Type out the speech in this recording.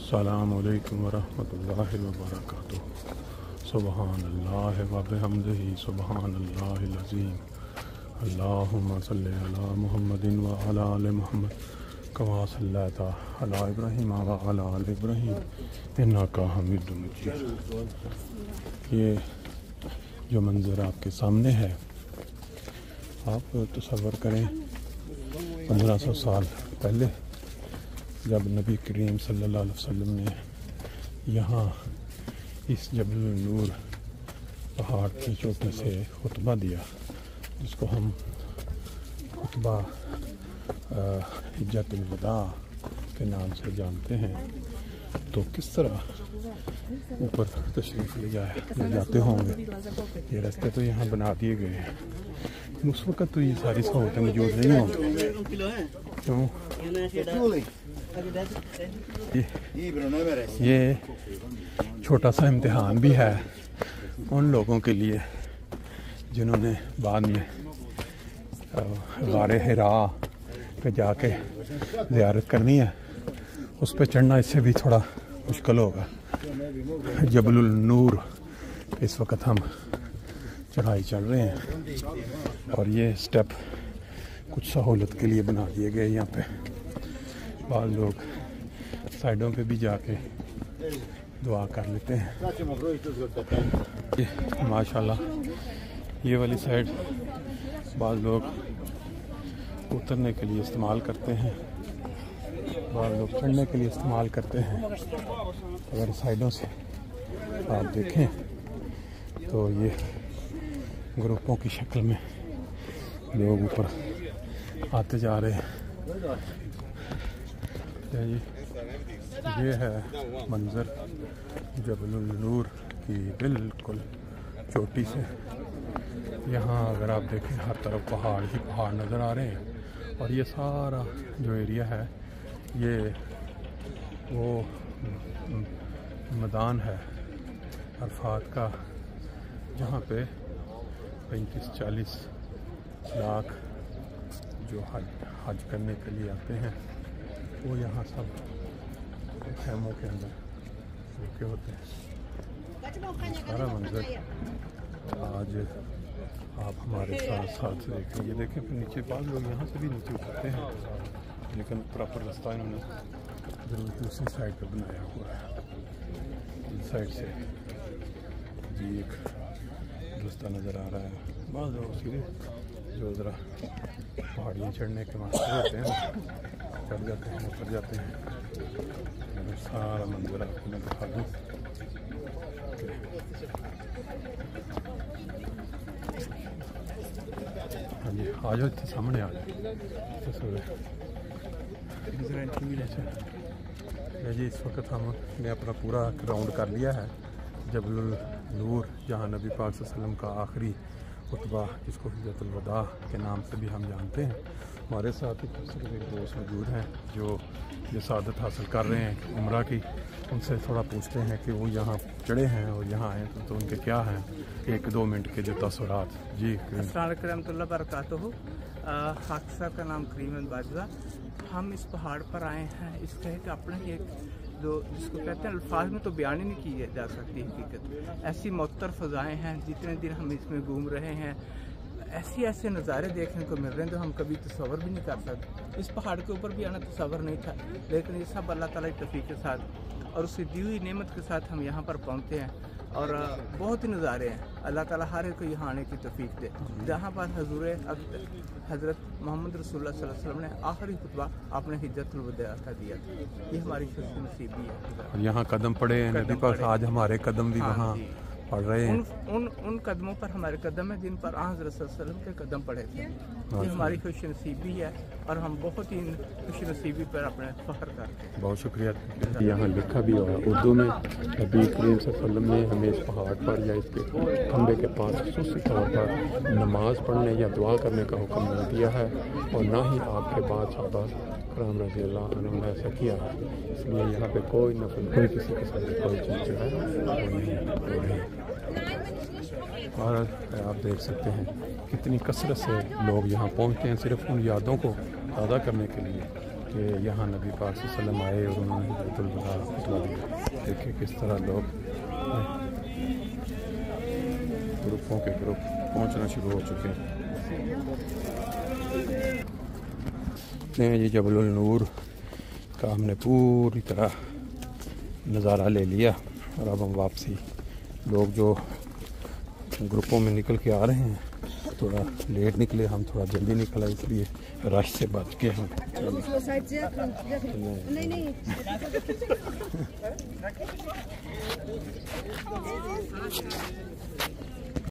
अस्सलामुअलैकुम वरहमतुल्लाहि वबरकातुहू। सुबहानल्लाह व बिहम्दिही सुबहानल्लाहिल अज़ीम। अल्लाहुम्मा सल्लि अला मुहम्मदिन व अला आलि मुहम्मद कमा सल्लैता अला इब्राहीम व अला आलि इब्राहीम इन्नका हमीदुम मजीद। ये जो मंज़र आपके सामने है, आप तसव्वुर करें 1500 साल पहले जब नबी करीम सल्लल्लाहु अलैहि वसल्लम ने यहाँ इस जबल नूर पहाड़ की चोटी से खुतबा दिया, जिसको हम खुतबा हिज्जतुल वदा के नाम से जानते हैं, तो किस तरह ऊपर तशरीफ़ ले जाते होंगे। ये रास्ते तो यहाँ बना दिए गए हैं, उस वक़्त तो ये सारी सहूलतें मौजूद नहीं होंगी। क्यों? ये छोटा सा इम्तिहान भी है उन लोगों के लिए जिन्होंने बाद में गारे हिरा पे जाके ज़ियारत करनी है। उस पे चढ़ना इससे भी थोड़ा मुश्किल होगा। जबलुल नूर इस वक्त हम चढ़ाई चढ़ रहे हैं और ये स्टेप कुछ सहूलत के लिए बना दिए गए। यहाँ पे बाद लोग साइडों पे भी जाके दुआ कर लेते हैं। ये माशाल्लाह ये वाली साइड बाद लोग उतरने के लिए इस्तेमाल करते हैं, बाद लोग चढ़ने के लिए इस्तेमाल करते हैं। अगर साइडों से आप देखें तो ये ग्रुपों की शक्ल में लोग ऊपर आते जा रहे हैं। ये है मंज़र जबलुल नूर की बिल्कुल चोटी से। यहाँ अगर आप देखें हर तरफ पहाड़ ही पहाड़ नज़र आ रहे हैं और ये सारा जो एरिया है ये वो मैदान है अरफात का, जहाँ पे 35-40 लाख जो हज करने के लिए आते हैं वो यहाँ सब खैमों के अंदर रुके होते हैं। सारा मंजर आज आप हमारे साथ साथ देखें। ये देखें फिर नीचे बाद लोग यहाँ से भी नीचे उतरते हैं, लेकिन प्रॉपर रास्ता इन्होंने जरूर दूसरी साइड पर बनाया हुआ है। इस साइड से जी एक रास्ता नज़र आ रहा है। बाद लोग सीधे जो ज़रा पहाड़ियाँ चढ़ने के मास्टर होते हैं चढ़ जाते हैं, उतर जाते हैं। सारा मंजर आपको मैं दिखा दूँ। हाँ जी, आ जाओ इतने सामने आ जाओ। जी इस वक्त हमने अपना पूरा राउंड कर लिया है जबलुल नूर, जहाँ नबी पाक सल्लल्लाहु अलैहि वसल्लम का आखिरी खुतबा जिसको हिज्जतुल वदा के नाम से भी हम जानते हैं। हमारे साथ ही सिर्फ एक दोस्त मौजूद हैं जो ये सादत हासिल कर रहे हैं उम्रा की। उनसे थोड़ा पूछते हैं कि वो यहाँ चढ़े हैं और यहाँ आए तो उनके क्या हैं 1-2 मिनट के जो तसव्वुरात। जी अस्सलाम वालेकुम रहमतुल्लाहि व बरकातुहू। हाकिम साहब का नाम करीम बाजवा। हम इस पहाड़ पर आए हैं, इस तरह का अपना एक जो जिसको कहते हैं अल्फाज में तो बयान ही नहीं की जा सकती हकीकत। ऐसी मुख्तलिफ फ़ज़ाएँ हैं, जितने दिन हम इसमें घूम रहे हैं ऐसे नज़ारे देखने को मिल रहे हैं जो हम कभी तसव्वुर भी नहीं कर सकते। इस पहाड़ के ऊपर भी आना तसव्वुर नहीं था, लेकिन ये सब अल्लाह ताला की तौफ़ीक़ के साथ और उसकी दी हुई नेमत के साथ हम यहाँ पर पहुँचते हैं। और बहुत ही नज़ारे हैं। अल्लाह ताला हर एक को यहाँ आने की तौफ़ीक़ दे। जहाँ पर हज़रत मोहम्मद रसूलुल्लाह सल्लल्लाहु अलैहि वसल्लम ने आखिरी खुतबा अपने हिज्जतुल वदा का दिया था, ये हमारी खुशनसीबी है। यहाँ कदम पड़े हैं नबी पाक, आज हमारे कदम भी वहाँ पड़ रहे हैं। उन कदमों पर हमारे कदम है जिन पर हज़रत सल्लल्लाहु अलैहि वसल्लम के कदम पड़े थे। ये हमारी खुशनसीबी है और हम बहुत ही खुशनसीबी पर अपने फ़ख्र करते हैं। बहुत शुक्रिया। यहाँ लिखा भी हुआ उर्दू में, नबी करीम सल्लल्लाहु अलैहि वसल्लम ने हमें इस पहाड़ पर या इसके खंबे के पास खुसूसी तौर पर नमाज पढ़ने या दुआ करने का हुक्म नहीं दिया है और ना ही आपके बाद सहाबा कराम रज़ी अल्लाह अन्हुम ने ऐसा किया है। इसलिए यहाँ पे कोई नफल कोई किसी किस्म की कोई चीज़ जो है वो नहीं। और आप देख सकते हैं कितनी कसरत से लोग यहाँ पहुँचते हैं सिर्फ उन यादों को ताज़ा करने के लिए कि यहाँ नबी पाक सल्लल्लाहु अलैहि वसल्लम आए और उन्होंने हिज्जतुल वदा देखिए किस तरह लोग ग्रुपों के ग्रुप पहुंचना शुरू हो चुके हैं। ये जबलुल नूर का हमने पूरी तरह नज़ारा ले लिया और अब हम वापसी, लोग जो ग्रुपों में निकल के आ रहे हैं थोड़ा लेट निकले, हम थोड़ा जल्दी निकला, इसलिए रश से बच के हम